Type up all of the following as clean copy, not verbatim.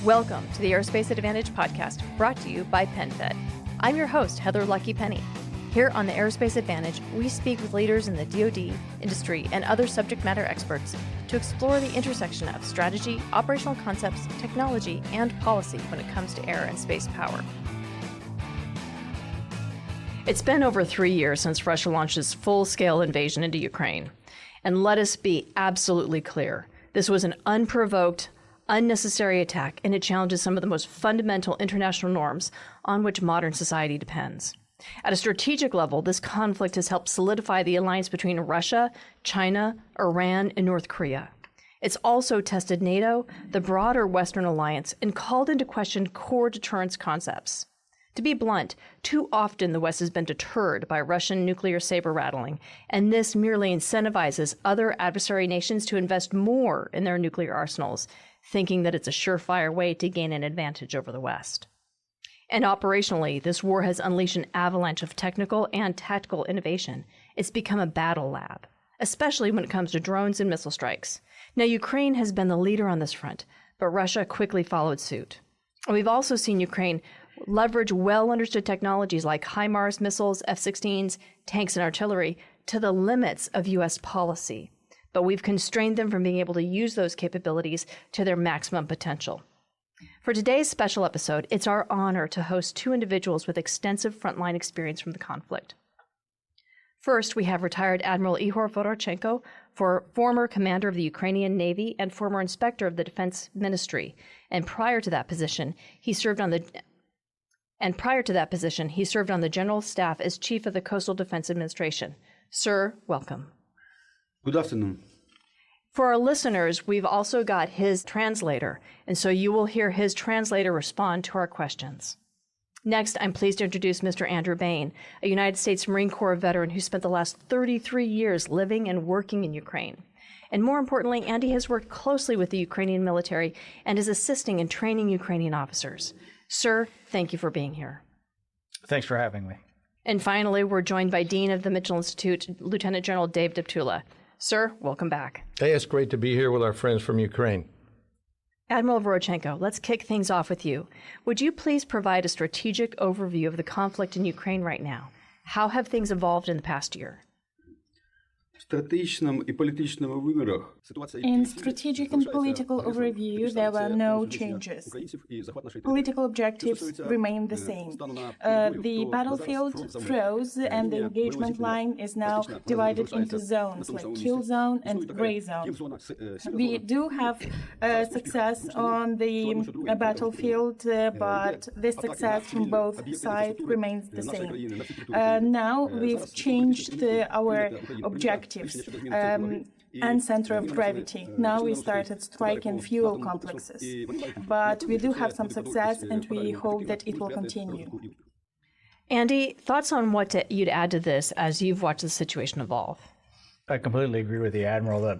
Welcome to the Aerospace Advantage podcast, brought to you by PenFed. I'm your host, Heather Lucky Penney. Here on the Aerospace Advantage, we speak with leaders in the DoD, industry, and other subject matter experts to explore the intersection of strategy, operational concepts, technology, and policy when it comes to air and space power. It's been over 3 years since Russia launched its full-scale invasion into Ukraine. And let us be absolutely clear, this was an unprovoked, unnecessary attack, and it challenges some of the most fundamental international norms on which modern society depends. At a strategic level, this conflict has helped solidify the alliance between Russia, China, Iran, and North Korea. It's also tested NATO, the broader Western alliance, and called into question core deterrence concepts. To be blunt, too often the West has been deterred by Russian nuclear saber-rattling, and this merely incentivizes other adversary nations to invest more in their nuclear arsenals, thinking that it's a surefire way to gain an advantage over the West. And operationally, this war has unleashed an avalanche of technical and tactical innovation. It's become a battle lab, especially when it comes to drones and missile strikes. Now, Ukraine has been the leader on this front, but Russia quickly followed suit. We've also seen Ukraine leverage well-understood technologies like HIMARS missiles, F-16s, tanks, and artillery to the limits of U.S. policy. But we've constrained them from being able to use those capabilities to their maximum potential. For today's special episode, it's our honor to host two individuals with extensive frontline experience from the conflict. First, we have retired Admiral Ihor Voronchenko, former commander of the Ukrainian Navy and former inspector of the Defense Ministry. And prior to that position, he served on the General Staff as Chief of the Coastal Defense Administration. Sir, welcome. Good afternoon. For our listeners, we've also got his translator, and so you will hear his translator respond to our questions. Next, I'm pleased to introduce Mr. Andrew Bain, a United States Marine Corps veteran who spent the last 33 years living and working in Ukraine. And more importantly, Andy has worked closely with the Ukrainian military and is assisting in training Ukrainian officers. Sir, thank you for being here. Thanks for having me. And finally, we're joined by Dean of the Mitchell Institute, Lieutenant General Dave Deptula. Sir, welcome back. Hey, it's great to be here with our friends from Ukraine. Admiral Voronchenko, let's kick things off with you. Would you please provide a strategic overview of the conflict in Ukraine right now? How have things evolved in the past year? In strategic and political overview, there were no changes. Political objectives remain the same. The battlefield froze, and the engagement line is now divided into zones, like kill zone and gray zone. We do have success on the battlefield, but this success from both sides remains the same. Now we've changed our objectives and center of gravity. Now we started striking fuel complexes. But we do have some success, and we hope that it will continue. Andy, thoughts on what you'd add to this as you've watched the situation evolve? I completely agree with the Admiral.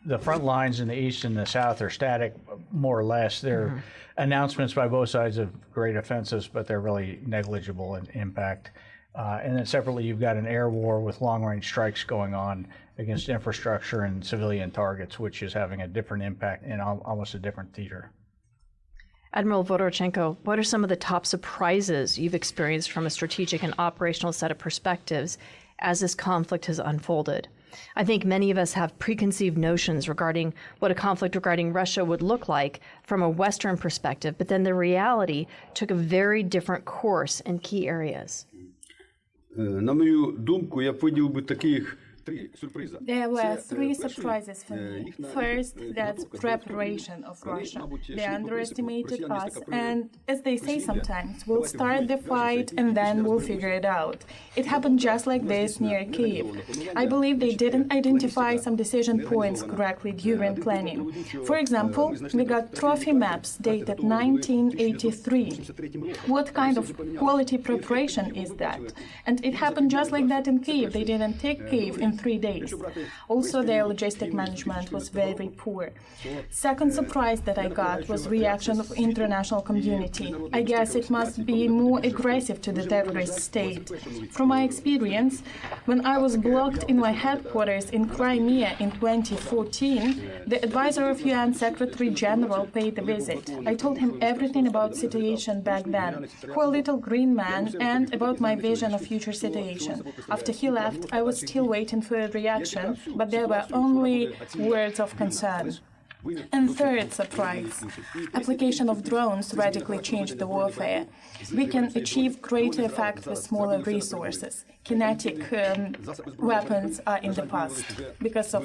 The front lines in the east and the south are static, more or less. They're announcements by both sides of great offensives, but they're really negligible in impact. And then separately, you've got an air war with long-range strikes going on against infrastructure and civilian targets, which is having a different impact in almost a different theater. Admiral Voronchenko, what are some of the top surprises you've experienced from a strategic and operational set of perspectives as this conflict has unfolded? I think many of us have preconceived notions regarding what a conflict regarding Russia would look like from a Western perspective, but then the reality took a very different course in key areas. На мою думку, я поділ би таких There were three surprises for me. First, that's preparation of Russia. They underestimated us, and as they say sometimes, we'll start the fight and then we'll figure it out. It happened just like this near Kyiv. I believe they didn't identify some decision points correctly during planning. For example, we got trophy maps dated 1983. What kind of quality preparation is that? And it happened just like that in Kyiv. They didn't take Kyiv in in 3 days. Also, their logistic management was very poor. Second surprise that I got was reaction of international community. I guess it must be more aggressive to the terrorist state. From my experience, when I was blocked in my headquarters in Crimea in 2014, the advisor of UN Secretary General paid a visit. I told him everything about situation back then, who a little green man, and about my vision of future situation. After he left, I was still waiting for a reaction, but there were only words of concern. And third surprise, application of drones radically changed the warfare. We can achieve greater effect with smaller resources. Kinetic weapons are in the past. Because of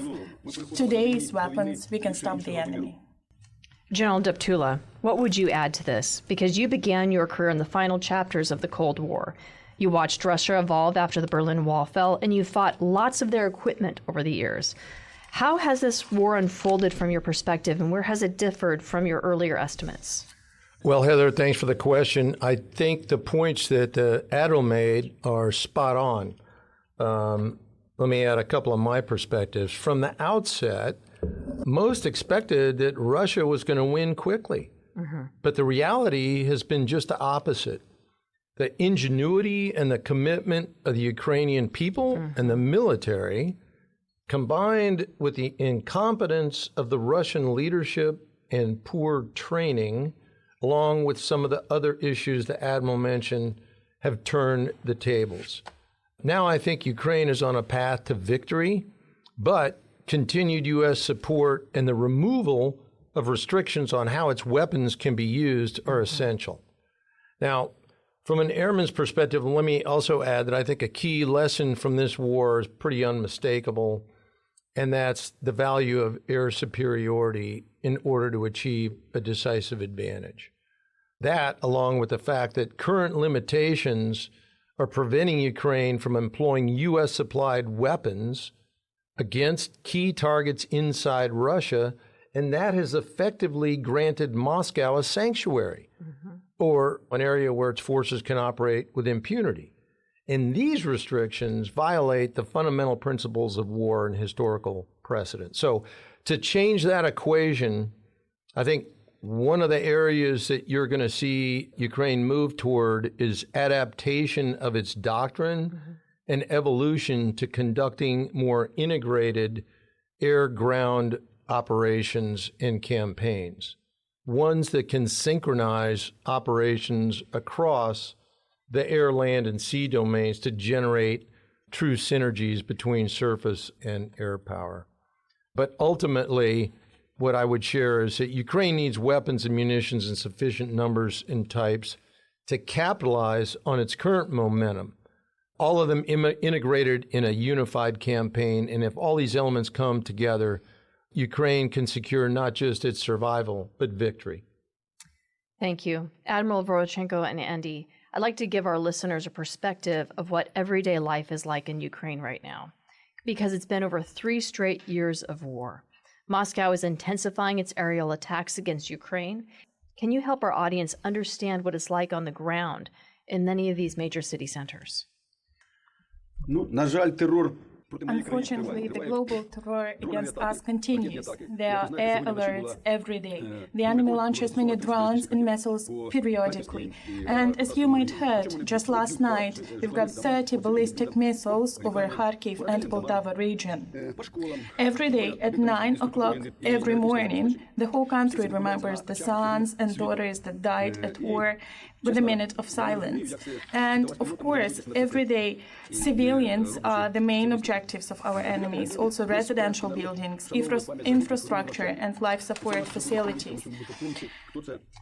today's weapons, we can stop the enemy. General Deptula, what would you add to this? Because you began your career in the final chapters of the Cold War. You watched Russia evolve after the Berlin Wall fell, and you fought lots of their equipment over the years. How has this war unfolded from your perspective, and where has it differed from your earlier estimates? Well, Heather, thanks for the question. I think the points that the Admiral made are spot on. Let me add a couple of my perspectives. From the outset, most expected that Russia was going to win quickly. But the reality has been just the opposite. The ingenuity and the commitment of the Ukrainian people and the military, combined with the incompetence of the Russian leadership and poor training, along with some of the other issues the Admiral mentioned, have turned the tables. Now I think Ukraine is on a path to victory, but continued U.S. support and the removal of restrictions on how its weapons can be used are essential. Now, from an airman's perspective, let me also add that I think a key lesson from this war is pretty unmistakable, and that's the value of air superiority in order to achieve a decisive advantage. That, along with the fact that current limitations are preventing Ukraine from employing U.S.-supplied weapons against key targets inside Russia, and that has effectively granted Moscow a sanctuary, or an area where its forces can operate with impunity. And these restrictions violate the fundamental principles of war and historical precedent. So to change that equation, I think one of the areas that you're going to see Ukraine move toward is adaptation of its doctrine and evolution to conducting more integrated air-ground operations and campaigns, ones that can synchronize operations across the air, land, and sea domains to generate true synergies between surface and air power. But ultimately, what I would share is that Ukraine needs weapons and munitions in sufficient numbers and types to capitalize on its current momentum, all of them integrated in a unified campaign. And if all these elements come together, Ukraine can secure not just its survival, but victory. Thank you. Admiral Voronchenko and Andy, I'd like to give our listeners a perspective of what everyday life is like in Ukraine right now, because it's been over 3 straight years of war. Moscow is intensifying its aerial attacks against Ukraine. Can you help our audience understand what it's like on the ground in many of these major city centers? На жаль, терор. Unfortunately, the global terror against us continues. There are air alerts every day. The enemy launches many drones and missiles periodically. And as you might heard, just last night, we've got 30 ballistic missiles over Kharkiv and Poltava region. Every day at 9 o'clock every morning, the whole country remembers the sons and daughters that died at war with a minute of silence. And of course, every day, civilians are the main objectives of our enemies, also residential buildings, infrastructure, and life support facilities.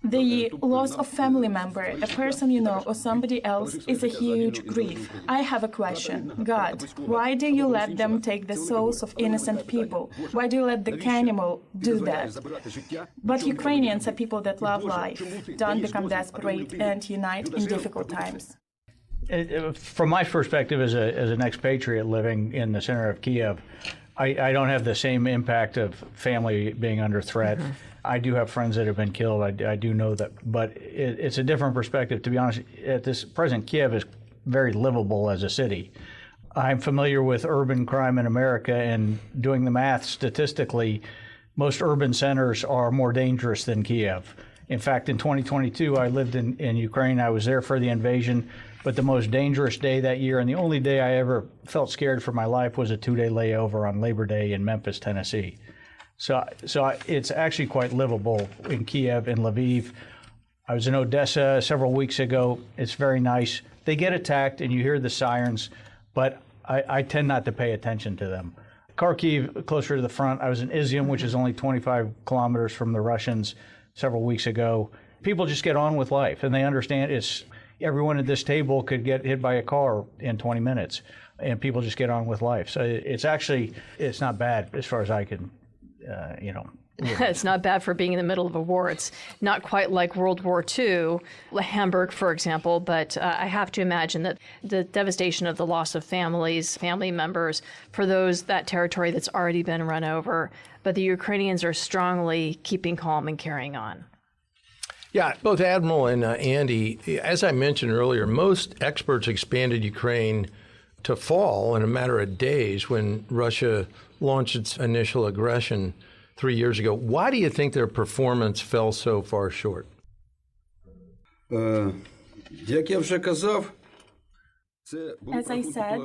The loss of family member, a person you know, or somebody else is a huge grief. I have a question. God, why do you let them take the souls of innocent people? Why do you let the cannibal do that? But Ukrainians are people that love life, don't become desperate, and unite in difficult times. From my perspective as an expatriate living in the center of Kiev, I don't have the same impact of family being under threat. I do have friends that have been killed. I do know that, but it's a different perspective. To be honest, at this present, Kiev is very livable as a city. I'm familiar with urban crime in America, and doing the math statistically, most urban centers are more dangerous than Kiev. In fact, in 2022, I lived in Ukraine. I was there for the invasion, but the most dangerous day that year, and the only day I ever felt scared for my life, was a 2-day layover on Labor Day in Memphis, Tennessee. So it's actually quite livable in Kiev and Lviv. I was in Odessa several weeks ago. It's very nice. They get attacked and you hear the sirens, but I tend not to pay attention to them. Kharkiv, closer to the front. I was in Izium, which is only 25 kilometers from the Russians several weeks ago. People just get on with life, and they understand everyone at this table could get hit by a car in 20 minutes, and people just get on with life. So it's not bad as far as I can, It's not bad for being in the middle of a war. It's not quite like World War II, Hamburg, for example, but I have to imagine that the devastation of the loss of families, family members, for that territory that's already been run over, but the Ukrainians are strongly keeping calm and carrying on. Yeah, both Admiral and Andy, as I mentioned earlier, most experts expanded Ukraine to fall in a matter of days when Russia launched its initial aggression 3 years ago. Why do you think their performance fell so far short? Як я вже казав, As I said,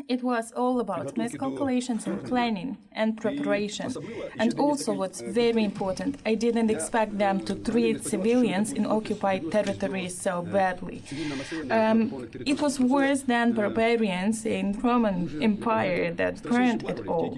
it was all about miscalculations in planning and preparation. And also what's very important, I didn't expect them to treat civilians in occupied territories so badly. It was worse than barbarians in Roman Empire that burned it all.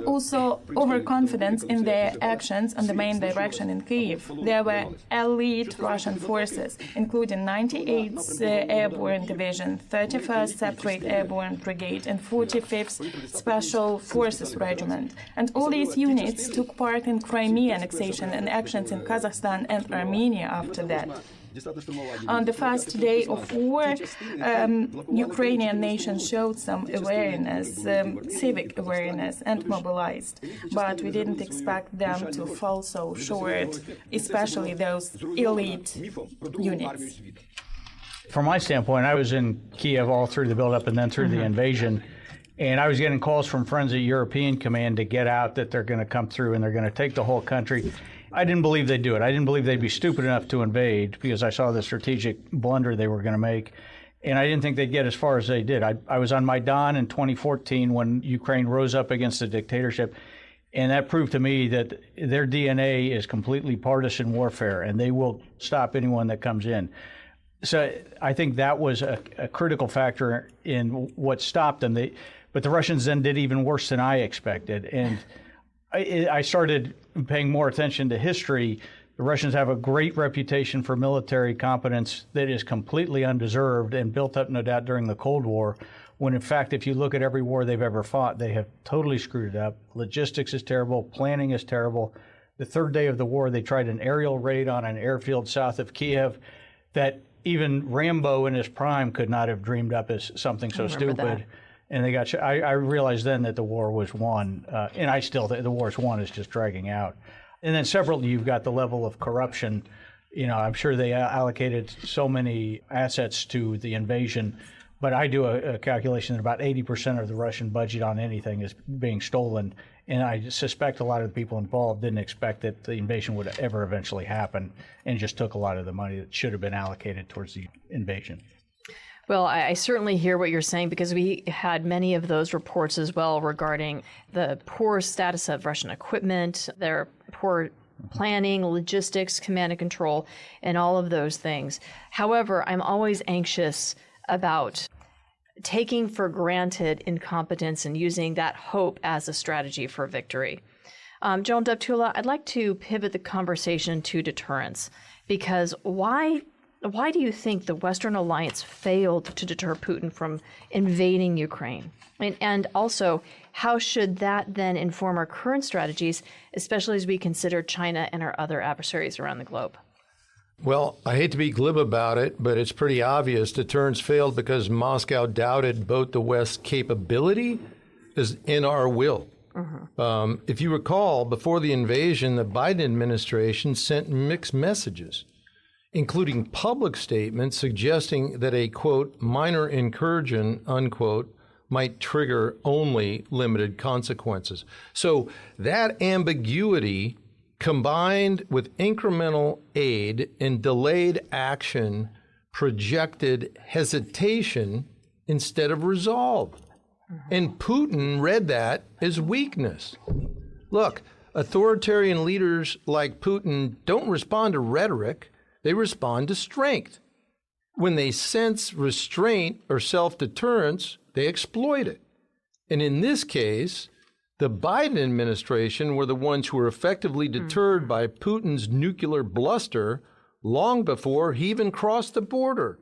Also, overconfidence in their actions on the main direction in Kyiv. There were elite Russian forces, including 98th Airborne Division, 31st Separate Airborne Brigade, and 45th Special Forces Regiment. And all these units took part in Crimea annexation and actions in Kazakhstan and Armenia after that. On the first day of war, Ukrainian nation showed some awareness, civic awareness, and mobilized. But we didn't expect them to fall so short, especially those elite units. From my standpoint, I was in Kiev all through the buildup and then through the invasion, and I was getting calls from friends at European Command to get out, that they're going to come through and they're going to take the whole country. I didn't believe they'd do it. I didn't believe they'd be stupid enough to invade, because I saw the strategic blunder they were going to make, and I didn't think they'd get as far as they did. I was on Maidan in 2014 when Ukraine rose up against the dictatorship, and that proved to me that their DNA is completely partisan warfare, and they will stop anyone that comes in. So I think that was a critical factor in what stopped them. But the Russians then did even worse than I expected. And I started paying more attention to history. The Russians have a great reputation for military competence that is completely undeserved and built up, no doubt, during the Cold War, when in fact, if you look at every war they've ever fought, they have totally screwed it up. Logistics is terrible. Planning is terrible. The third day of the war, they tried an aerial raid on an airfield south of Kiev that even Rambo in his prime could not have dreamed up as something so stupid. And they got. I realized then that the war was won, and I still think the war is won. It's just dragging out. And then separately, you've got the level of corruption. I'm sure they allocated so many assets to the invasion, but I do a calculation that about 80% of the Russian budget on anything is being stolen. And I suspect a lot of the people involved didn't expect that the invasion would ever eventually happen, and just took a lot of the money that should have been allocated towards the invasion. Well, I certainly hear what you're saying, because we had many of those reports as well regarding the poor status of Russian equipment, their poor planning, logistics, command and control, and all of those things. However, I'm always anxious about taking for granted incompetence and using that hope as a strategy for victory. General Deptula, I'd like to pivot the conversation to deterrence, because why do you think the Western alliance failed to deter Putin from invading Ukraine? And also, how should that then inform our current strategies, especially as we consider China and our other adversaries around the globe? Well, I hate to be glib about it, but it's pretty obvious deterrence failed because Moscow doubted both the West's capability and our will. If you recall, before the invasion, the Biden administration sent mixed messages, including public statements suggesting that a, quote, minor incursion, unquote, might trigger only limited consequences. So that ambiguity combined with incremental aid and delayed action projected hesitation instead of resolve. And Putin read that as weakness. Look, authoritarian leaders like Putin don't respond to rhetoric, they respond to strength. When they sense restraint or self-deterrence, they exploit it. And in this case, the Biden administration were the ones who were effectively deterred by Putin's nuclear bluster long before he even crossed the border.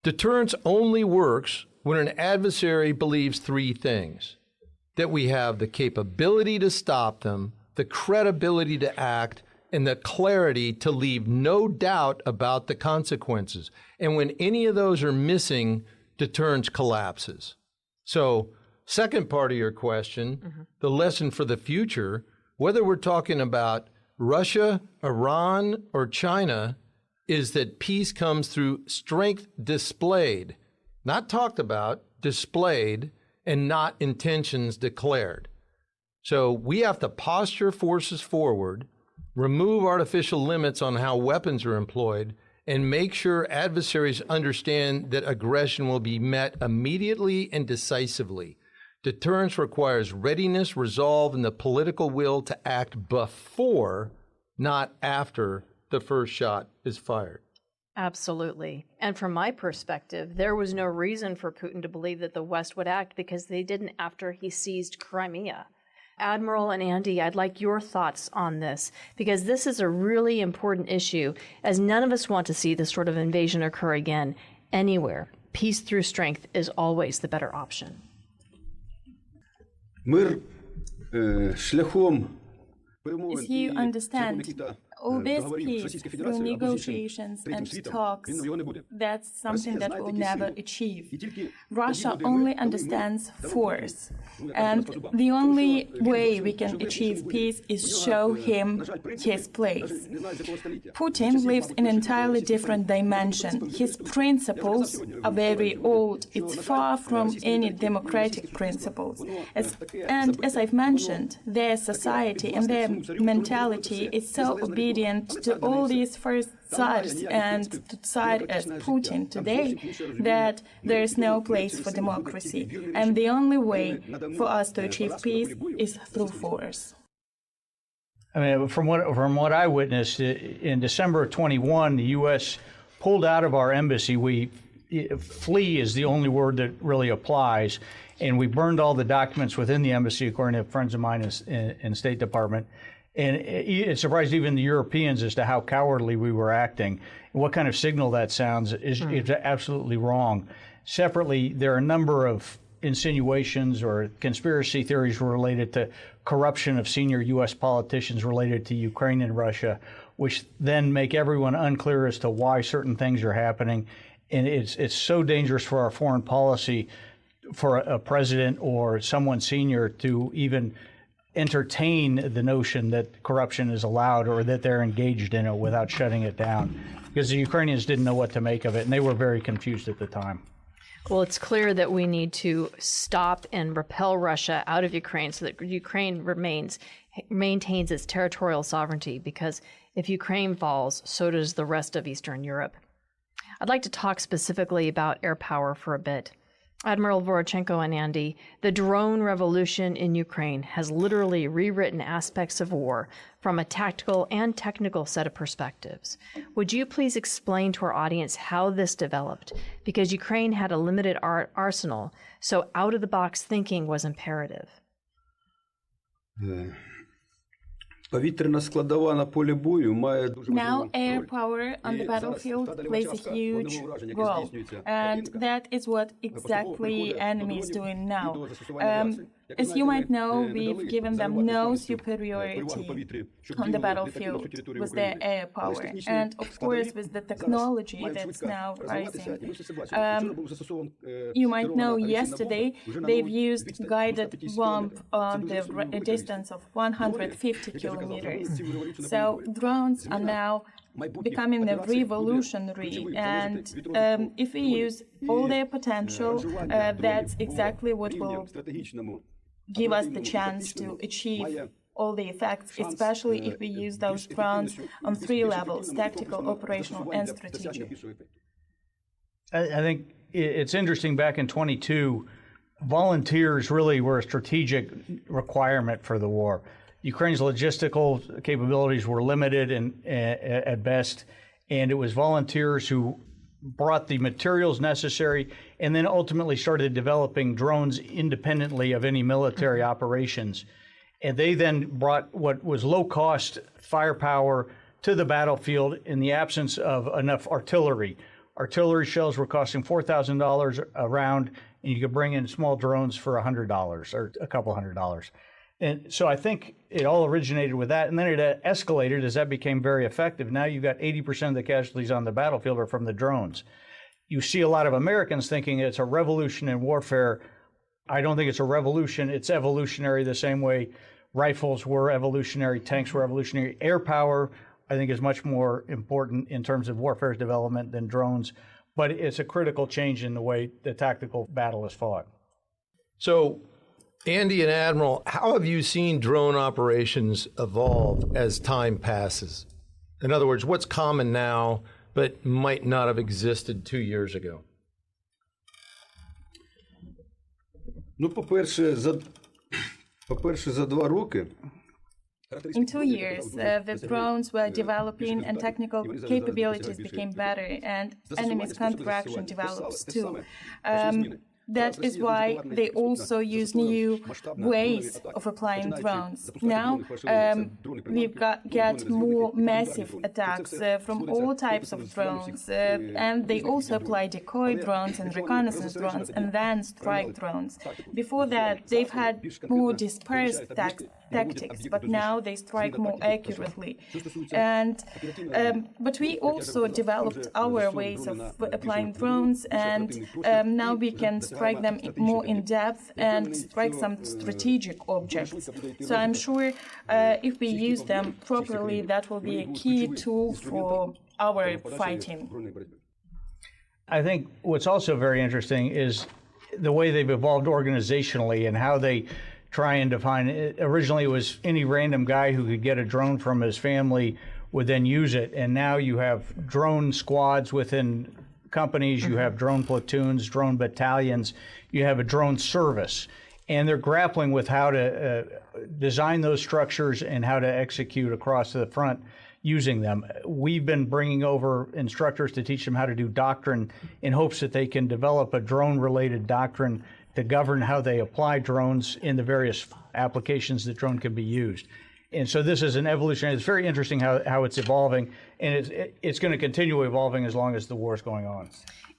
Deterrence only works when an adversary believes three things: that we have the capability to stop them, the credibility to act, and the clarity to leave no doubt about the consequences. And when any of those are missing, deterrence collapses. So, second part of your question, the lesson for the future, whether we're talking about Russia, Iran, or China, is that peace comes through strength displayed, not talked about, displayed, and not intentions declared. So we have to posture forces forward, remove artificial limits on how weapons are employed, and make sure adversaries understand that aggression will be met immediately and decisively. Deterrence requires readiness, resolve, and the political will to act before, not after, the first shot is fired. Absolutely. And from my perspective, there was no reason for Putin to believe that the West would act because they didn't after he seized Crimea. Admiral and Andy, I'd like your thoughts on this, because this is a really important issue, as none of us want to see this sort of invasion occur again anywhere. Peace through strength is always the better option. Мир шляхом As you understand, all this peace through negotiations and talks, that's something that we'll never achieve. Russia only understands force, and the only way we can achieve peace is show him his place. Putin lives in an entirely different dimension. His principles are very old. It's far from any democratic principles. And as I've mentioned, their society and their mentality is so obedient to all these first tsars and to Tsar as Putin today that there is no place for democracy. And the only way for us to achieve peace is through force. I mean, from what I witnessed, in December of 21, the U.S. pulled out of our embassy. Flee is the only word that really applies, and we burned all the documents within the embassy, according to friends of mine in State Department. And it surprised even the Europeans as to how cowardly we were acting. What kind of signal that sounds is absolutely wrong. Separately, there are a number of insinuations or conspiracy theories related to corruption of senior U.S. politicians related to Ukraine and Russia, which then make everyone unclear as to why certain things are happening. And it's so dangerous for our foreign policy for a president or someone senior to even entertain the notion that corruption is allowed or that they're engaged in it without shutting it down, because the Ukrainians didn't know what to make of it, and they were very confused at the time. Well, it's clear that we need to stop and repel Russia out of Ukraine so that Ukraine maintains its territorial sovereignty, because if Ukraine falls, so does the rest of Eastern Europe. I'd like to talk specifically about air power for a bit. Admiral Voronchenko and Andy, the drone revolution in Ukraine has literally rewritten aspects of war from a tactical and technical set of perspectives. Would you please explain to our audience how this developed? Because Ukraine had a limited arsenal, so out-of-the-box thinking was imperative. Повітряна складова на полі бою має дуже Now, air power on the battlefield plays a huge role, and that is what exactly enemy is doing now. As you might know, we've given them no superiority on the battlefield with their air power, and of course with the technology that's now rising. You might know yesterday they've used guided bomb on the distance of 150 kilometers. So drones are now becoming revolutionary. And if we use all their potential, that's exactly what will give us the chance to achieve all the effects, especially if we use those drones on 3 levels: tactical, operational, and strategic. I think it's interesting, back in 22, volunteers really were a strategic requirement for the war. Ukraine's logistical capabilities were limited at best, and it was volunteers who brought the materials necessary and then ultimately started developing drones independently of any military operations. And they then brought what was low-cost firepower to the battlefield in the absence of enough artillery. Artillery shells were costing $4,000 a round, and you could bring in small drones for $100 or a couple $100. And so I think it all originated with that, and then it escalated as that became very effective. Now you've got 80% of the casualties on the battlefield are from the drones. You see a lot of Americans thinking it's a revolution in warfare. I don't think it's a revolution. It's evolutionary the same way rifles were evolutionary, tanks were evolutionary. Air power, I think, is much more important in terms of warfare's development than drones, but it's a critical change in the way the tactical battle is fought. So, Andy and Admiral, how have you seen drone operations evolve as time passes? In other words, what's common now but might not have existed 2 years ago? Ну, по-перше, за 2 роки In 2 years, the drones were developing and technical capabilities became better, and enemy's counteraction develops too. That is why they also use new ways of applying drones. Now we've get more massive attacks from all types of drones, and they also apply decoy drones and reconnaissance drones and then strike drones. Before that, they've had more dispersed tactics, but now they strike more accurately. And but we also developed our ways of applying drones, and now we can strike them more in depth and strike some strategic objects. So I'm sure if we use them properly, that will be a key tool for our fighting. I think what's also very interesting is the way they've evolved organizationally and how they try and define it. Originally, it was any random guy who could get a drone from his family would then use it. And now you have drone squads within companies, you have drone platoons, drone battalions, you have a drone service. And they're grappling with how to design those structures and how to execute across the front using them. We've been bringing over instructors to teach them how to do doctrine in hopes that they can develop a drone-related doctrine to govern how they apply drones in the various applications that drone can be used. And so this is an evolution. It's very interesting how it's evolving, and it's going to continue evolving as long as the war is going on.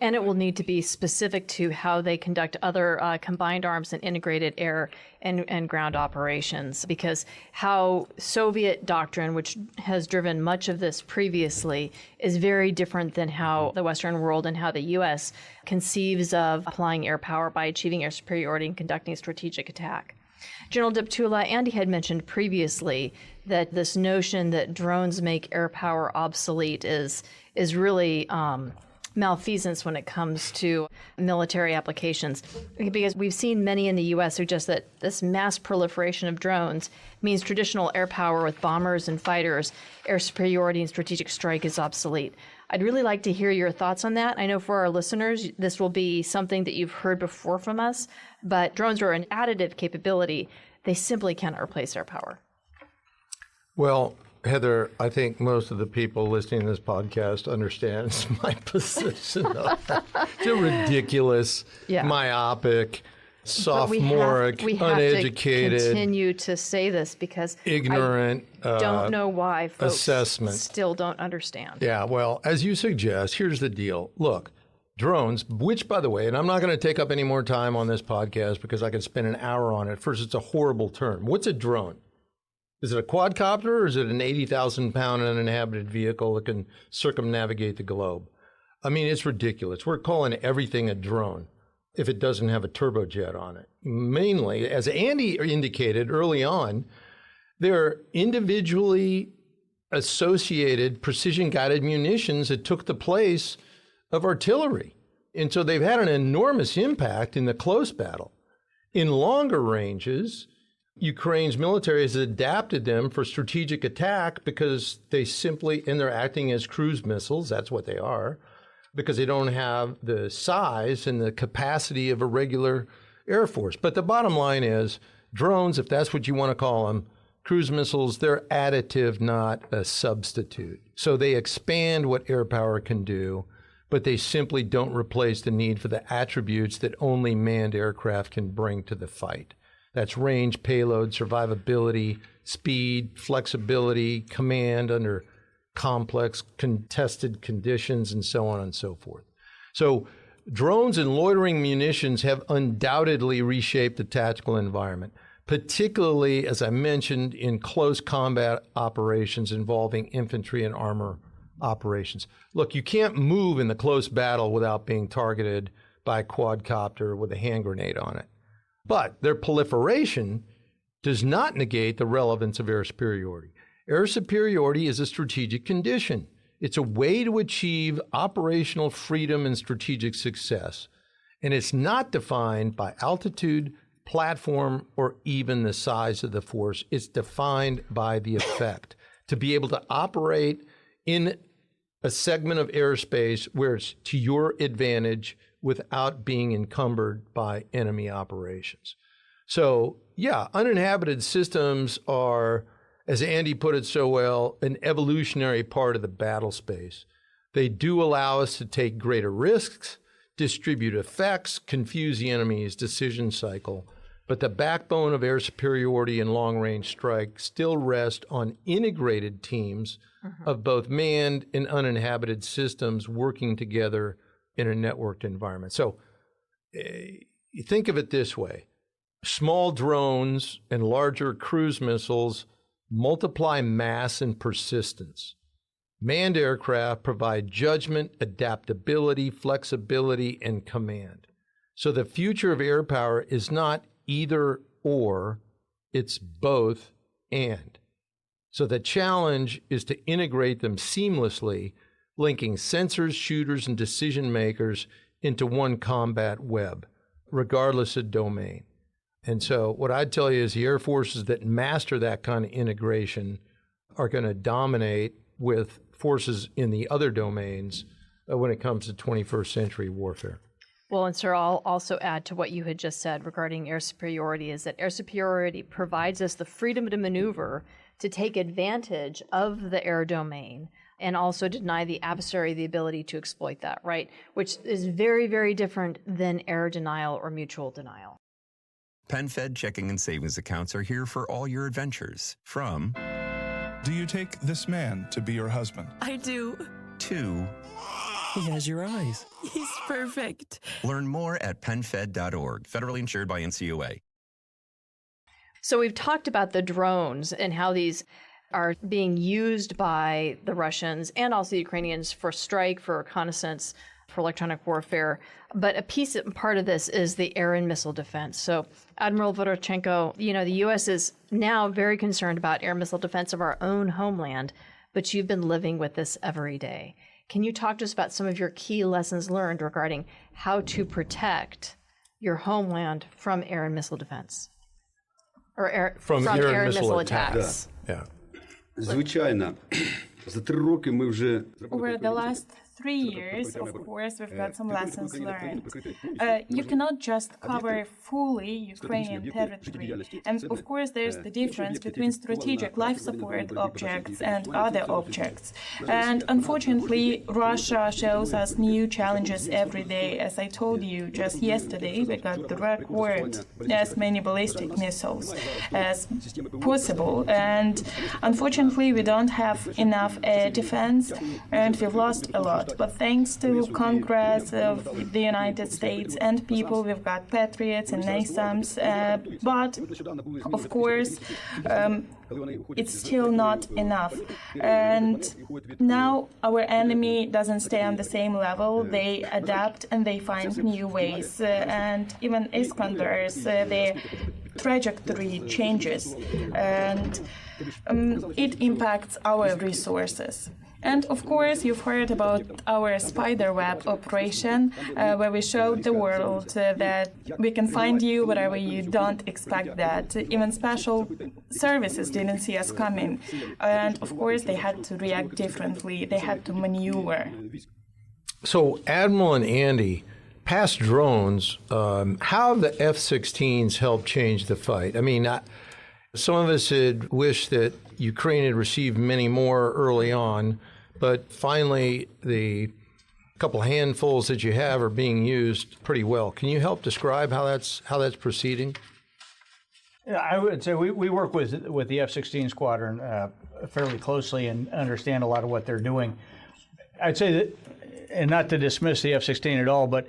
And it will need to be specific to how they conduct other combined arms and integrated air and ground operations, because how Soviet doctrine, which has driven much of this previously, is very different than how the Western world and how the U.S. conceives of applying air power by achieving air superiority and conducting strategic attack. General Deptula, Andy had mentioned previously that this notion that drones make air power obsolete is really malfeasance when it comes to military applications, because we've seen many in the U.S. suggest that this mass proliferation of drones means traditional air power with bombers and fighters, air superiority and strategic strike is obsolete. I'd really like to hear your thoughts on that. I know for our listeners, this will be something that you've heard before from us, but drones are an additive capability. They simply cannot replace air power. Well, Heather, I think most of the people listening to this podcast understands my position. It's a ridiculous, myopic, sophomoric, uneducated, have to continue to say this because ignorant, I don't know why folks assessment. Still don't understand. Yeah, well, as you suggest, here's the deal. Look, drones, which, by the way, and I'm not going to take up any more time on this podcast because I could spend an hour on it. First, it's a horrible term. What's a drone? Is it a quadcopter, or is it an 80,000-pound uninhabited vehicle that can circumnavigate the globe? I mean, it's ridiculous. We're calling everything a drone if it doesn't have a turbojet on it. Mainly, as Andy indicated early on, they're individually associated precision-guided munitions that took the place of artillery. And so they've had an enormous impact in the close battle. In longer ranges, Ukraine's military has adapted them for strategic attack because they simply, and they're acting as cruise missiles, that's what they are, because they don't have the size and the capacity of a regular Air Force. But the bottom line is, drones, if that's what you want to call them, cruise missiles, they're additive, not a substitute. So they expand what air power can do, but they simply don't replace the need for the attributes that only manned aircraft can bring to the fight. That's range, payload, survivability, speed, flexibility, command under complex contested conditions, and so on and so forth. So drones and loitering munitions have undoubtedly reshaped the tactical environment, particularly, as I mentioned, in close combat operations involving infantry and armor operations. Look, you can't move in the close battle without being targeted by a quadcopter with a hand grenade on it. But their proliferation does not negate the relevance of air superiority. Air superiority is a strategic condition. It's a way to achieve operational freedom and strategic success. And it's not defined by altitude, platform, or even the size of the force. It's defined by the effect. To be able to operate in a segment of airspace where it's to your advantage without being encumbered by enemy operations. So, yeah, uninhabited systems are, as Andy put it so well, an evolutionary part of the battle space. They do allow us to take greater risks, distribute effects, confuse the enemy's decision cycle. But the backbone of air superiority and long-range strike still rest on integrated teams of both manned and uninhabited systems working together in a networked environment. So you think of it this way. Small drones and larger cruise missiles multiply mass and persistence. Manned aircraft provide judgment, adaptability, flexibility, and command. So the future of air power is not either or, it's both and. So the challenge is to integrate them seamlessly, linking sensors, shooters, and decision makers into one combat web, regardless of domain. And so what I'd tell you is the air forces that master that kind of integration are going to dominate with forces in the other domains when it comes to 21st century warfare. Well, and sir, I'll also add to what you had just said regarding air superiority is that air superiority provides us the freedom to maneuver to take advantage of the air domain and also deny the adversary the ability to exploit that, right? Which is very, very different than air denial or mutual denial. PenFed checking and savings accounts are here for all your adventures. From, do you take this man to be your husband? I do. To, he has your eyes. He's perfect. Learn more at PenFed.org. Federally insured by NCUA. So we've talked about the drones and how these are being used by the Russians and also the Ukrainians for strike, for reconnaissance, for electronic warfare. But a piece and part of this is the air and missile defense. So Admiral Voronchenko, the U.S. is now very concerned about air missile defense of our own homeland, but you've been living with this every day. Can you talk to us about some of your key lessons learned regarding how to protect your homeland from air and missile defense? Or from air and missile attacks. Yeah. Звичайно, за 3 роки ми вже... Over the last 3 years, of course, we've got some lessons learned. You cannot just cover fully Ukrainian territory. And of course, there's the difference between strategic life support objects and other objects. And unfortunately, Russia shows us new challenges every day. As I told you just yesterday, we got the record as many ballistic missiles as possible. And unfortunately, we don't have enough air defense, and we've lost a lot. But thanks to Congress of the United States and people, we've got Patriots and NASAMS. But, of course, it's still not enough. And now our enemy doesn't stay on the same level. They adapt and they find new ways. And even Iskanders, their trajectory changes. And it impacts our resources. And of course, you've heard about our spiderweb operation, where we showed the world that we can find you wherever you don't expect that. Even special services didn't see us coming. And of course, they had to react differently. They had to maneuver. So, Admiral and Andy, past drones, how have the F-16s helped change the fight? I mean, some of us had wished that Ukraine had received many more early on, but finally the couple handfuls that you have are being used pretty well. Can you help describe how that's proceeding? Yeah, I would say we work with the F-16 squadron fairly closely and understand a lot of what they're doing. I'd say that, and not to dismiss the F-16 at all, but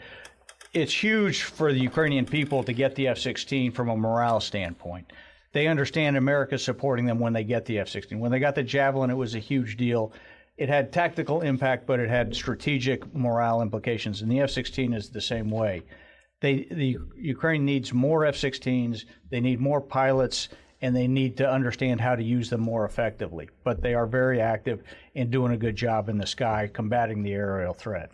it's huge for the Ukrainian people to get the F-16 from a morale standpoint. They understand America's supporting them when they get the F-16. When they got the Javelin, it was a huge deal. It had tactical impact, but it had strategic morale implications, and the F-16 is the same way. The Ukraine needs more F-16s, they need more pilots, and they need to understand how to use them more effectively. But they are very active in doing a good job in the sky, combating the aerial threat.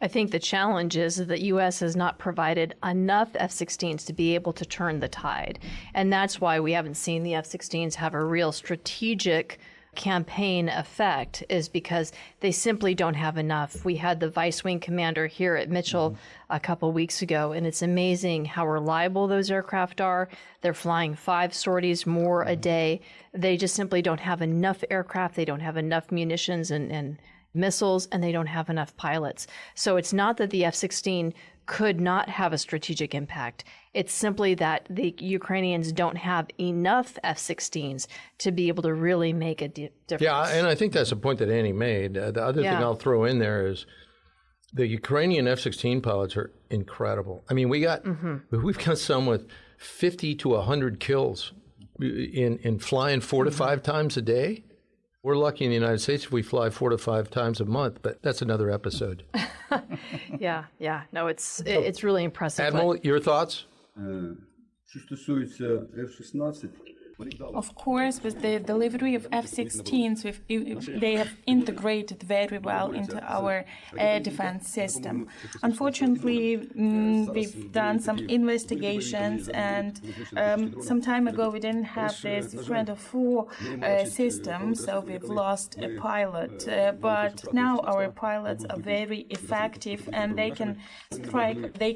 I think the challenge is that the U.S. has not provided enough F-16s to be able to turn the tide. And that's why we haven't seen the F-16s have a real strategic campaign effect, is because they simply don't have enough. We had the Vice Wing Commander here at Mitchell a couple weeks ago, and it's amazing how reliable those aircraft are. They're flying 5 sorties more a day. They just simply don't have enough aircraft. They don't have enough munitions and missiles, and they don't have enough pilots. So it's not that the F-16 could not have a strategic impact. It's simply that the Ukrainians don't have enough F-16s to be able to really make a difference. Yeah, and I think that's a point that Annie made. The other thing I'll throw in there is the Ukrainian F-16 pilots are incredible. I mean, we've got some with 50 to 100 kills in flying 4 to 5 times a day. We're lucky in the United States if we fly 4 to 5 times a month, but that's another episode. Yeah. No, it's really impressive. Admiral, your thoughts? Що стосується F-16, Of course, with the delivery of F-16s, they have integrated very well into our air defense system. Unfortunately, we've done some investigations, and some time ago we didn't have this Friend of Four system, so we've lost a pilot. But now our pilots are very effective, and they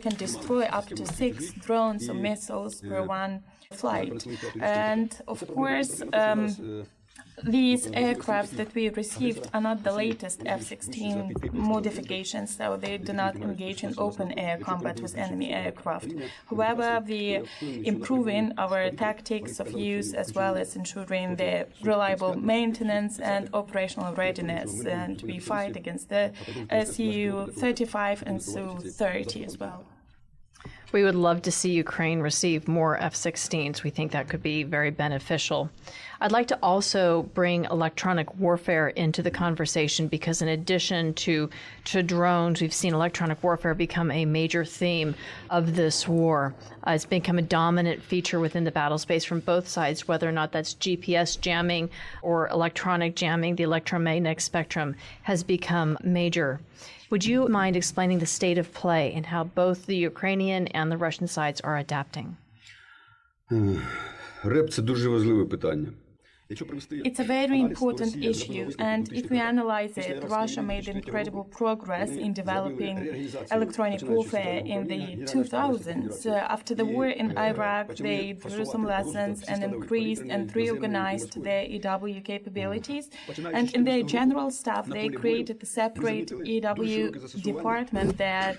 can destroy up to 6 drones or missiles per one flight. And of course, these aircraft that we received are not the latest F-16 modifications, so they do not engage in open air combat with enemy aircraft. However, we improving our tactics of use as well as ensuring their reliable maintenance and operational readiness, and we fight against the Su-35 and Su-30 as well. We would love to see Ukraine receive more F-16s. We think that could be very beneficial. I'd like to also bring electronic warfare into the conversation, because in addition to drones, we've seen electronic warfare become a major theme of this war. It's become a dominant feature within the battle space from both sides, whether or not that's GPS jamming or electronic jamming. The electromagnetic spectrum has become major. Would you mind explaining the state of play and how both the Ukrainian and the Russian sides are adapting? РЕП – це дуже важливе питання. It's a very important issue, and if we analyze it, Russia made incredible progress in developing electronic warfare in the 2000s. After the war in Iraq, they drew some lessons and increased and reorganized their EW capabilities. And in their general staff, they created a separate EW department that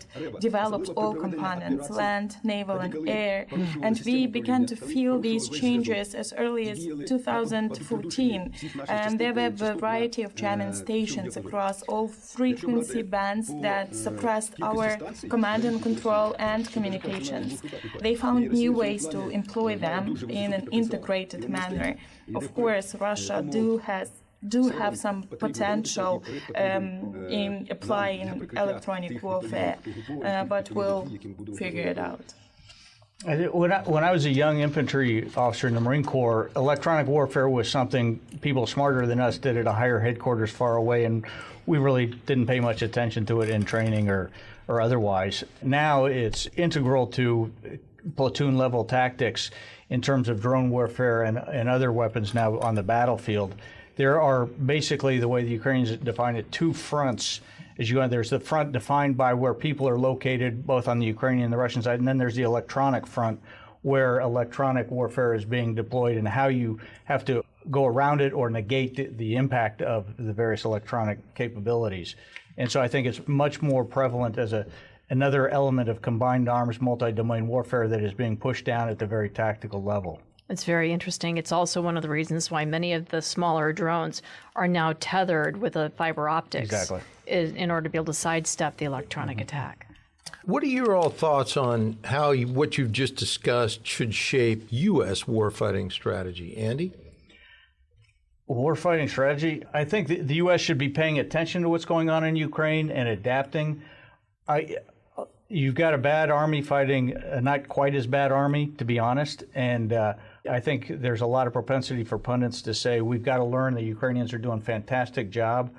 developed all components, land, naval, and air. And we began to feel these changes as early as 2005. 2014, and there were a variety of jamming stations across all frequency bands that suppressed our command and control and communications. They found new ways to employ them in an integrated manner. Of course, Russia do have some potential in applying electronic warfare, but we'll figure it out. When I was a young infantry officer in the Marine Corps, electronic warfare was something people smarter than us did at a higher headquarters far away, and we really didn't pay much attention to it in training or otherwise. Now it's integral to platoon level tactics in terms of drone warfare and other weapons now on the battlefield. There are basically, the way the Ukrainians define it, two fronts. As you go, there's the front defined by where people are located, both on the Ukrainian and the Russian side, and then there's the electronic front, where electronic warfare is being deployed and how you have to go around it or negate the impact of the various electronic capabilities. And so I think it's much more prevalent as another element of combined arms, multi-domain warfare that is being pushed down at the very tactical level. It's very interesting. It's also one of the reasons why many of the smaller drones are now tethered with a fiber optics in order to be able to sidestep the electronic attack. What are your all thoughts on how what you've just discussed should shape U.S. warfighting strategy? Andy? Warfighting strategy? I think the U.S. should be paying attention to what's going on in Ukraine and adapting. You've got a bad army fighting a not quite as bad army, to be honest, and I think there's a lot of propensity for pundits to say we've got to learn the Ukrainians are doing a fantastic job.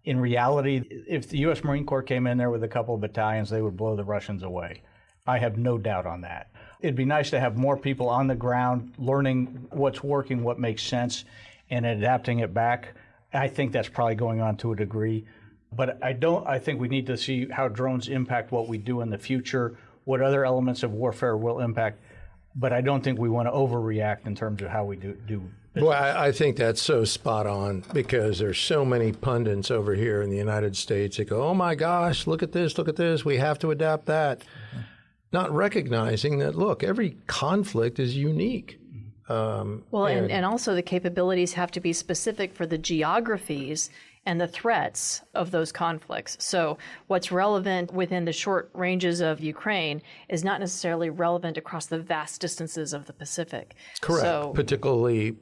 In reality, if the U.S. Marine Corps came in there with a couple of battalions, they would blow the Russians away. I have no doubt on that. It'd be nice to have more people on the ground learning what's working, what makes sense, and adapting it back. I think that's probably going on to a degree. But I think we need to see how drones impact what we do in the future, what other elements of warfare will impact. But I don't think we want to overreact in terms of how we do business. Well, I think that's so spot on, because there's so many pundits over here in the United States that go, oh my gosh, look at this, we have to adapt that. Not recognizing that, look, every conflict is unique. And also the capabilities have to be specific for the geographies and the threats of those conflicts. So what's relevant within the short ranges of Ukraine is not necessarily relevant across the vast distances of the Pacific. Correct, so, particularly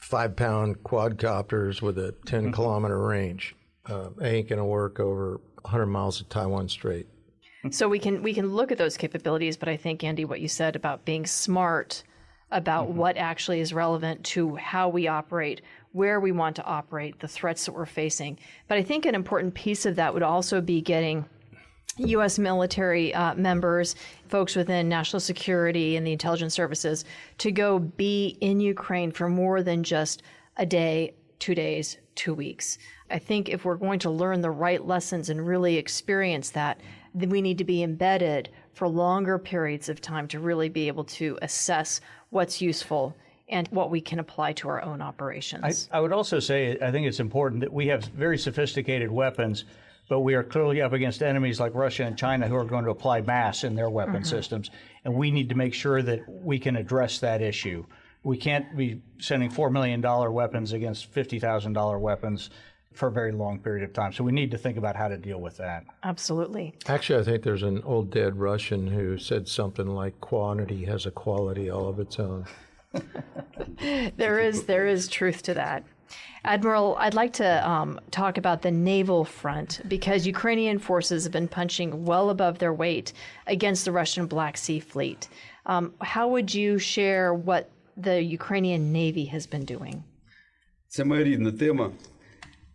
5-pound quadcopters with a 10-kilometer range. Ain't going to work over 100 miles of Taiwan Strait. So we can look at those capabilities, but I think, Andy, what you said about being smart about what actually is relevant to how we operate, where we want to operate, the threats that we're facing. But I think an important piece of that would also be getting U.S. military members, folks within national security and the intelligence services, to go be in Ukraine for more than just a day, 2 days, 2 weeks. I think if we're going to learn the right lessons and really experience that, then we need to be embedded for longer periods of time to really be able to assess what's useful and what we can apply to our own operations. I would also say, I think it's important that we have very sophisticated weapons, but we are clearly up against enemies like Russia and China who are going to apply mass in their weapon systems, and we need to make sure that we can address that issue. We can't be sending $4 million weapons against $50,000 weapons for a very long period of time. So we need to think about how to deal with that. Absolutely. Actually, I think there's an old dead Russian who said something like, quantity has a quality all of its own. There is truth to that. Admiral, I'd like to talk about the naval front, because Ukrainian forces have been punching well above their weight against the Russian Black Sea Fleet. How would you share what the Ukrainian Navy has been doing? Це моя рідна тема.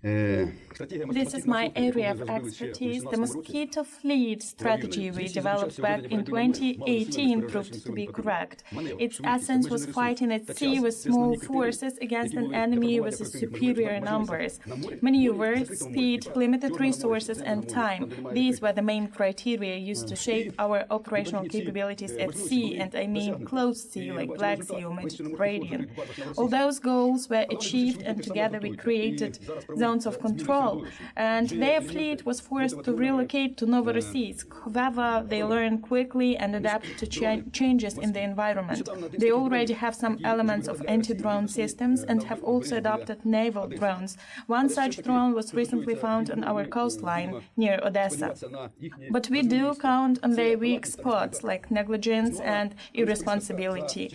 This is my area of expertise. The Mosquito Fleet strategy we developed back in 2018 proved to be correct. Its essence was fighting at sea with small forces against an enemy with superior numbers. Maneuvers, speed, limited resources, and time. These were the main criteria used to shape our operational capabilities at sea, and I mean closed sea like Black Sea or Mediterranean. All those goals were achieved, and together we created zones of control all. And their fleet was forced to relocate to Novorossiysk. However, they learned quickly and adapted to changes in the environment. They already have some elements of anti-drone systems and have also adopted naval drones. One such drone was recently found on our coastline near Odessa. But we do count on their weak spots like negligence and irresponsibility.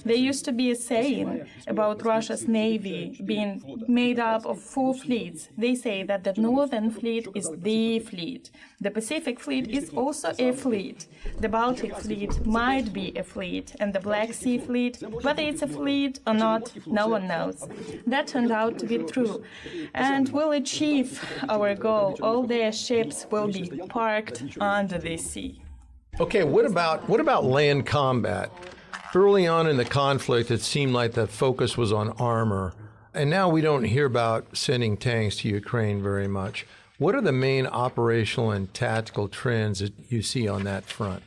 There used to be a saying about Russia's Navy being made up of 4 fleets. They say that the Northern Fleet is the fleet. The Pacific Fleet is also a fleet. The Baltic Fleet might be a fleet, and the Black Sea Fleet, whether it's a fleet or not, no one knows. That turned out to be true. And we'll achieve our goal. All their ships will be parked under the sea. Okay, what about land combat? Early on in the conflict, it seemed like the focus was on armor, and now we don't hear about sending tanks to Ukraine very much. What are the main operational and tactical trends that you see on that front?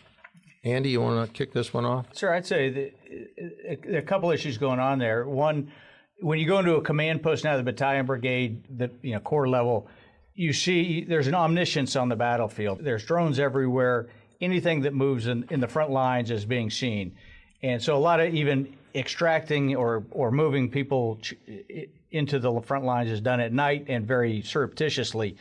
Andy, you want to kick this one off? Sure, I'd say there are a couple issues going on there. One, when you go into a command post now, the battalion, brigade, the corps level, you see there's an omniscience on the battlefield. There's drones everywhere. Anything that moves in the front lines is being seen. And so a lot of even extracting or moving people into the front lines is done at night and very surreptitiously.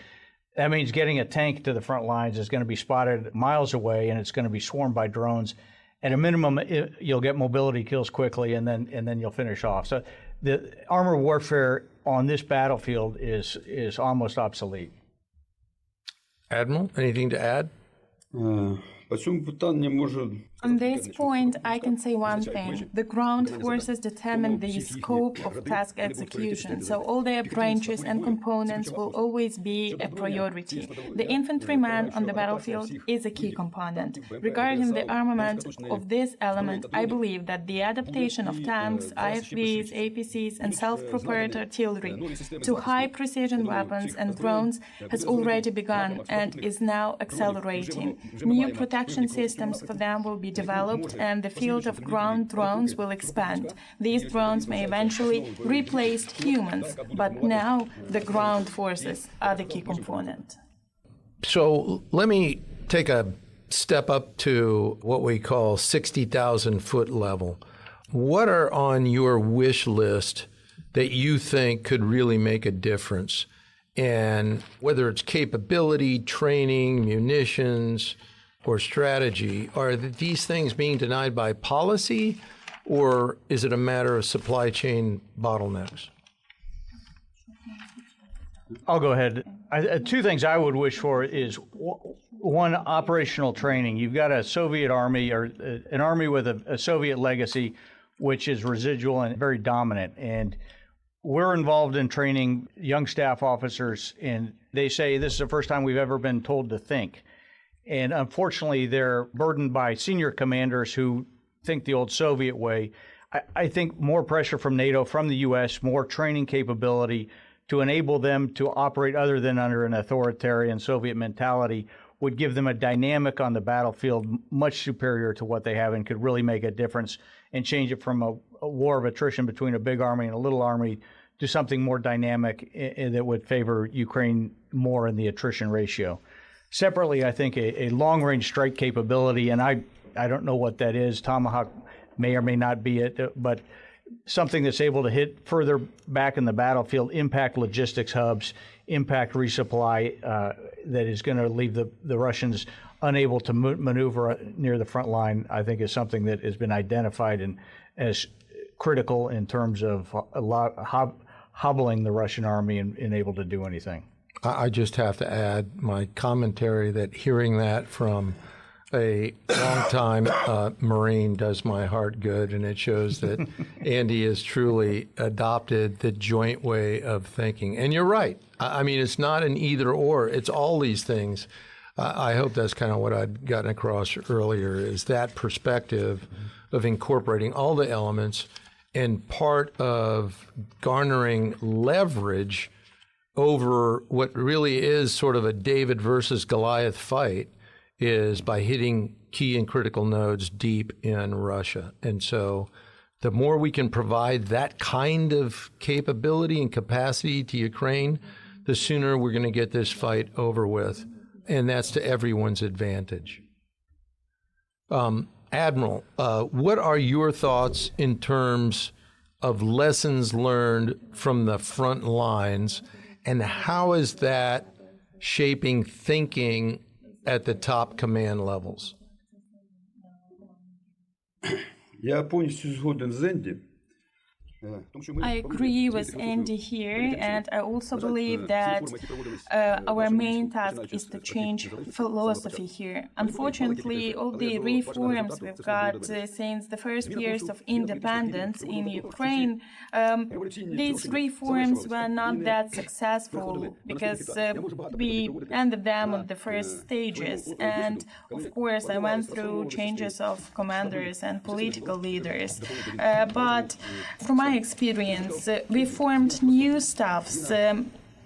That means getting a tank to the front lines is going to be spotted miles away, and it's going to be swarmed by drones. At a minimum, you'll get mobility kills quickly, and then you'll finish off. So the armor warfare on this battlefield is almost obsolete. Admiral, anything to add? On this point, I can say one thing. The ground forces determine the scope of task execution, so all their branches and components will always be a priority. The infantryman on the battlefield is a key component. Regarding the armament of this element, I believe that the adaptation of tanks, IFVs, APCs, and self-propelled artillery to high-precision weapons and drones has already begun and is now accelerating. New protection systems for them will be developed, and the field of ground drones will expand. These drones may eventually replace humans, but now the ground forces are the key component. So let me take a step up to what we call 60,000 foot level. What are on your wish list that you think could really make a difference? And whether it's capability, training, munitions, or strategy, are these things being denied by policy, or is it a matter of supply chain bottlenecks? I'll go ahead. Two things I would wish for is, one, operational training. You've got a Soviet army, or an army with a Soviet legacy, which is residual and very dominant. And we're involved in training young staff officers, and they say this is the first time we've ever been told to think. And unfortunately, they're burdened by senior commanders who think the old Soviet way. I think more pressure from NATO, from the U.S., more training capability to enable them to operate other than under an authoritarian Soviet mentality would give them a dynamic on the battlefield much superior to what they have, and could really make a difference and change it from a war of attrition between a big army and a little army to something more dynamic that would favor Ukraine more in the attrition ratio. Separately, I think a long-range strike capability, and I don't know what that is. Tomahawk may or may not be it, but something that's able to hit further back in the battlefield, impact logistics hubs, impact resupply, that is going to leave the Russians unable to maneuver near the front line, I think is something that has been identified as critical in terms of hobbling the Russian army and able to do anything. I just have to add my commentary that hearing that from a longtime Marine does my heart good, and it shows that Andy has truly adopted the joint way of thinking. And you're right. I mean, it's not an either or. It's all these things. I hope that's kind of what I'd gotten across earlier, is that perspective of incorporating all the elements, and part of garnering leverage over what really is sort of a David versus Goliath fight is by hitting key and critical nodes deep in Russia. And so the more we can provide that kind of capability and capacity to Ukraine, the sooner we're going to get this fight over with, and that's to everyone's advantage. Admiral, what are your thoughts in terms of lessons learned from the front lines, and how is that shaping thinking at the top command levels? Я повністю згоден з Енді. I agree with Andy here, and I also believe that our main task is to change philosophy here. Unfortunately, all the reforms we've got since the first years of independence in Ukraine, these reforms were not that successful because we ended them on the first stages. And of course, I went through changes of commanders and political leaders. But from my experience, we formed new staffs,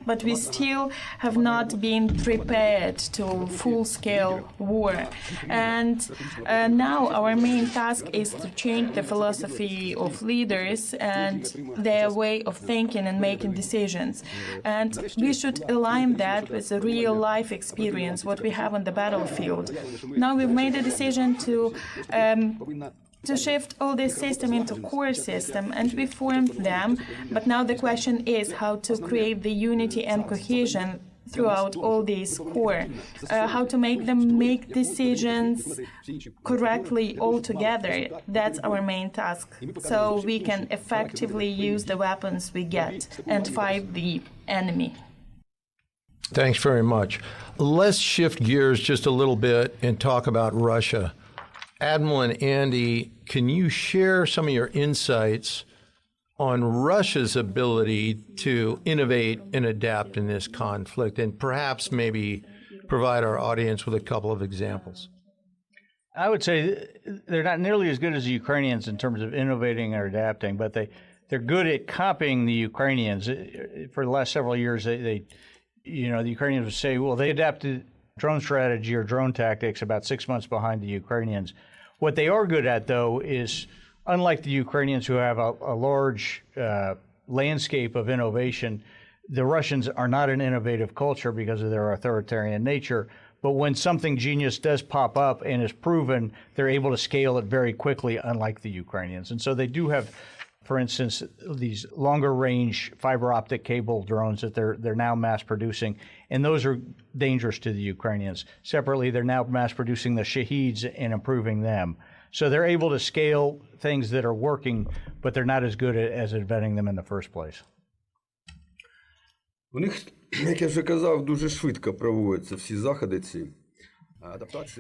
but we still have not been prepared to full-scale war. And now our main task is to change the philosophy of leaders and their way of thinking and making decisions. And we should align that with the real-life experience, what we have on the battlefield. Now we've made a decision to shift all this system into core system, and we formed them, but now the question is how to create the unity and cohesion throughout all these core, how to make them make decisions correctly all together. That's our main task, so we can effectively use the weapons we get and fight the enemy. Thanks very much. Let's shift gears just a little bit and talk about Russia. Admiral and Andy, can you share some of your insights on Russia's ability to innovate and adapt in this conflict, and perhaps maybe provide our audience with a couple of examples? I would say they're not nearly as good as the Ukrainians in terms of innovating or adapting, but they're good at copying the Ukrainians. For the last several years, the Ukrainians would say, well, they adapted drone strategy or drone tactics about 6 months behind the Ukrainians. What they are good at, though, is unlike the Ukrainians who have a large landscape of innovation, the Russians are not an innovative culture because of their authoritarian nature. But when something genius does pop up and is proven, they're able to scale it very quickly, unlike the Ukrainians. And so they do have, for instance, these longer range fiber optic cable drones that they're now mass producing, and those are dangerous to the Ukrainians. Separately, they're now mass producing the Shaheeds and improving them. So they're able to scale things that are working, but they're not as good as inventing them in the first place. У них, як я вже казав, дуже швидко проводяться всі заходи ці.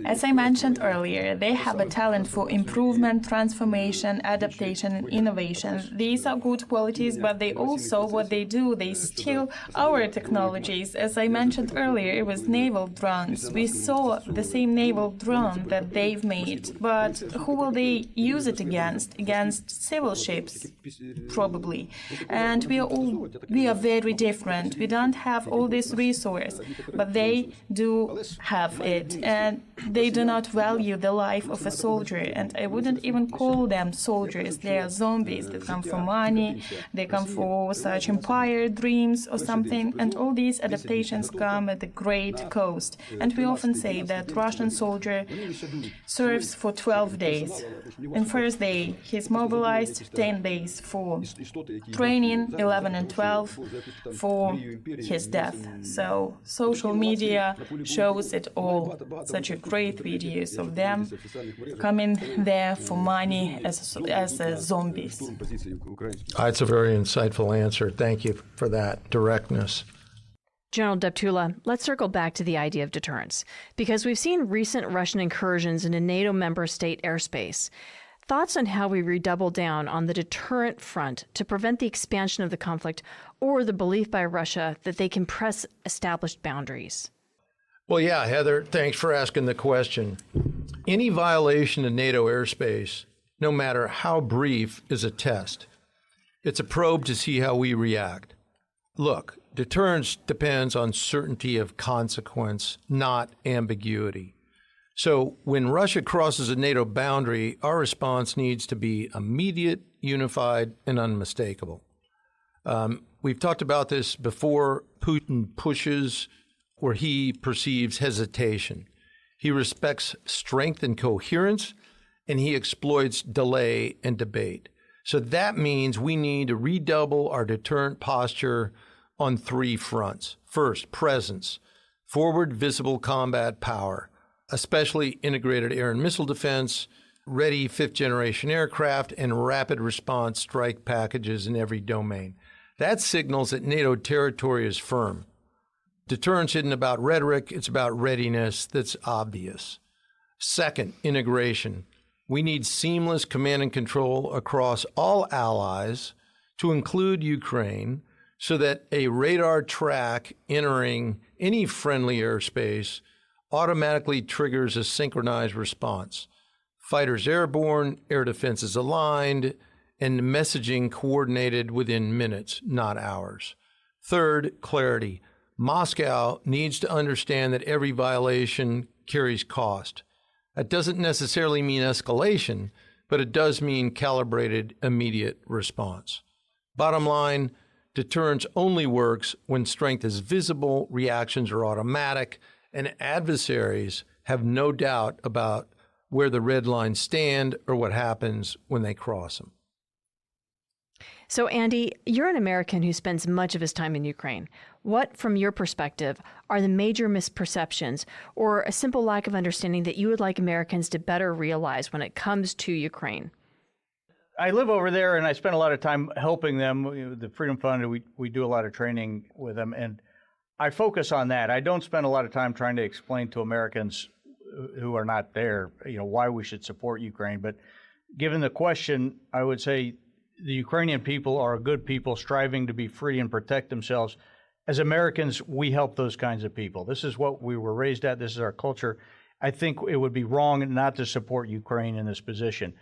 As I mentioned earlier, they have a talent for improvement, transformation, adaptation, and innovation. These are good qualities, but they also, what they do, they steal our technologies. As I mentioned earlier, it was naval drones. We saw the same naval drone that they've made, but who will they use it against? Against civil ships, probably. And we are very different. We don't have all this resource, but they do have it. And they do not value the life of a soldier, and I wouldn't even call them soldiers. They are zombies that come for money, they come for such empire dreams or something, and all these adaptations come at a great cost. And we often say that Russian soldier serves for 12 days. In first day he's mobilized, 10 days for training, 11 and 12 for his death. So social media shows it all. Such a great videos of them coming there for money as zombies. That's a very insightful answer. Thank you for that directness. General Deptula, let's circle back to the idea of deterrence, because we've seen recent Russian incursions into NATO member state airspace. Thoughts on how we redouble down on the deterrent front to prevent the expansion of the conflict, or the belief by Russia that they can press established boundaries? Well, yeah, Heather, thanks for asking the question. Any violation of NATO airspace, no matter how brief, is a test. It's a probe to see how we react. Look, deterrence depends on certainty of consequence, not ambiguity. So when Russia crosses a NATO boundary, our response needs to be immediate, unified, and unmistakable. We've talked about this before. Putin pushes where he perceives hesitation. He respects strength and coherence, and he exploits delay and debate. So that means we need to redouble our deterrent posture on 3 fronts. First, presence, forward visible combat power, especially integrated air and missile defense, ready 5th-generation aircraft, and rapid response strike packages in every domain. That signals that NATO territory is firm. Deterrence isn't about rhetoric, it's about readiness that's obvious. Second, integration. We need seamless command and control across all allies to include Ukraine so that a radar track entering any friendly airspace automatically triggers a synchronized response. Fighters airborne, air defenses aligned, and messaging coordinated within minutes, not hours. Third, clarity. Moscow needs to understand that every violation carries cost. That doesn't necessarily mean escalation, but it does mean calibrated, immediate response. Bottom line, deterrence only works when strength is visible, reactions are automatic, and adversaries have no doubt about where the red lines stand or what happens when they cross them. So, Andy, you're an American who spends much of his time in Ukraine. What, from your perspective, are the major misperceptions or a simple lack of understanding that you would like Americans to better realize when it comes to Ukraine? I live over there, and I spend a lot of time helping them. The Freedom Fund, we do a lot of training with them, and I focus on that. I don't spend a lot of time trying to explain to Americans who are not there, why we should support Ukraine. But given the question, I would say the Ukrainian people are a good people striving to be free and protect themselves. As Americans, we help those kinds of people. This is what we were raised at. This is our culture. I think it would be wrong not to support Ukraine in this position.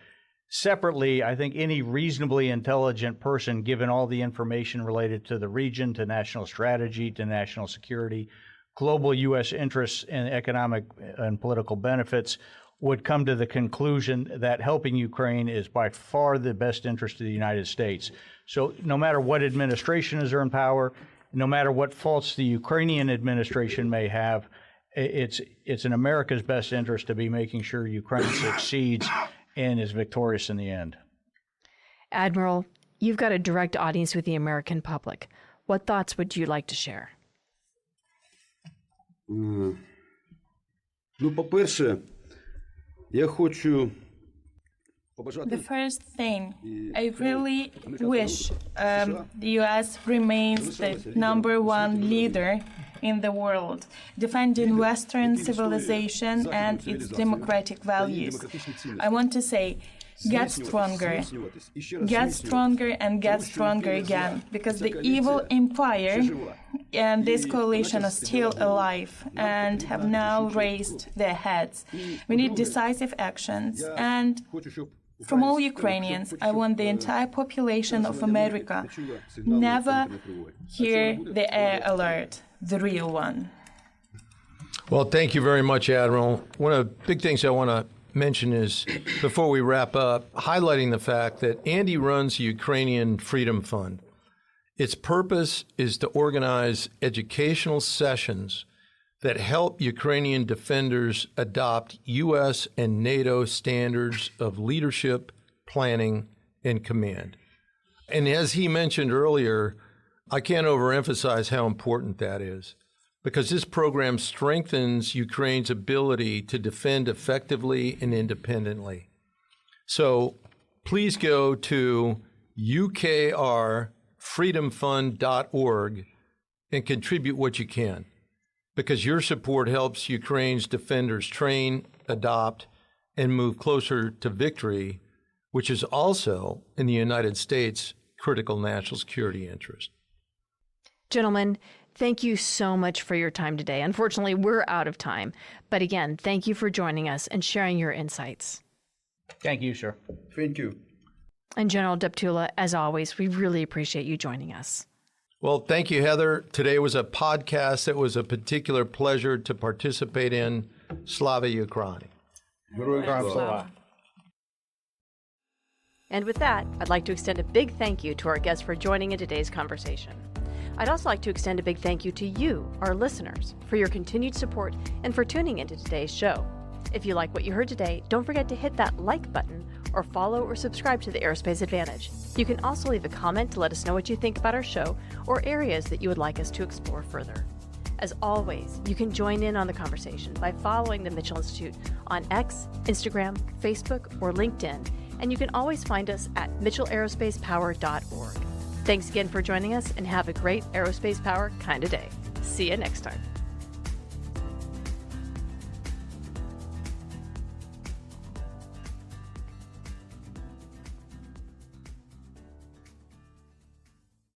Separately, I think any reasonably intelligent person, given all the information related to the region, to national strategy, to national security, global U.S. interests and economic and political benefits, would come to the conclusion that helping Ukraine is by far the best interest of the United States. So no matter what administration is in power, no matter what faults the Ukrainian administration may have, it's in America's best interest to be making sure Ukraine succeeds and is victorious in the end. Admiral, you've got a direct audience with the American public. What thoughts would you like to share? По-перше, я хочу The first thing, I really wish the U.S. remains the #1 leader in the world, defending Western civilization and its democratic values. I want to say, get stronger and get stronger again, because the evil empire and this coalition are still alive and have now raised their heads. We need decisive actions, and from all Ukrainians, I want the entire population of America never hear the air alert, the real one. Well, thank you very much, Admiral. One of the big things I want to mention is, before we wrap up, highlighting the fact that Andy runs the Ukrainian Freedom Fund. Its purpose is to organize educational sessions that help Ukrainian defenders adopt U.S. and NATO standards of leadership, planning, and command. And as he mentioned earlier, I can't overemphasize how important that is, because this program strengthens Ukraine's ability to defend effectively and independently. So please go to ukrfreedomfund.org and contribute what you can, because your support helps Ukraine's defenders train, adopt, and move closer to victory, which is also in the United States' critical national security interest. Gentlemen, thank you so much for your time today. Unfortunately, we're out of time. But again, thank you for joining us and sharing your insights. Thank you, sir. Thank you. And General Deptula, as always, we really appreciate you joining us. Well, thank you, Heather. Today was a podcast that was a particular pleasure to participate in. Slava Ukraini. And with that, I'd like to extend a big thank you to our guests for joining in today's conversation. I'd also like to extend a big thank you to you, our listeners, for your continued support and for tuning into today's show. If you like what you heard today, don't forget to hit that like button or follow or subscribe to the Aerospace Advantage. You can also leave a comment to let us know what you think about our show or areas that you would like us to explore further. As always, you can join in on the conversation by following the Mitchell Institute on X, Instagram, Facebook, or LinkedIn, and you can always find us at mitchellaerospacepower.org. Thanks again for joining us, and have a great aerospace power kind of day. See you next time.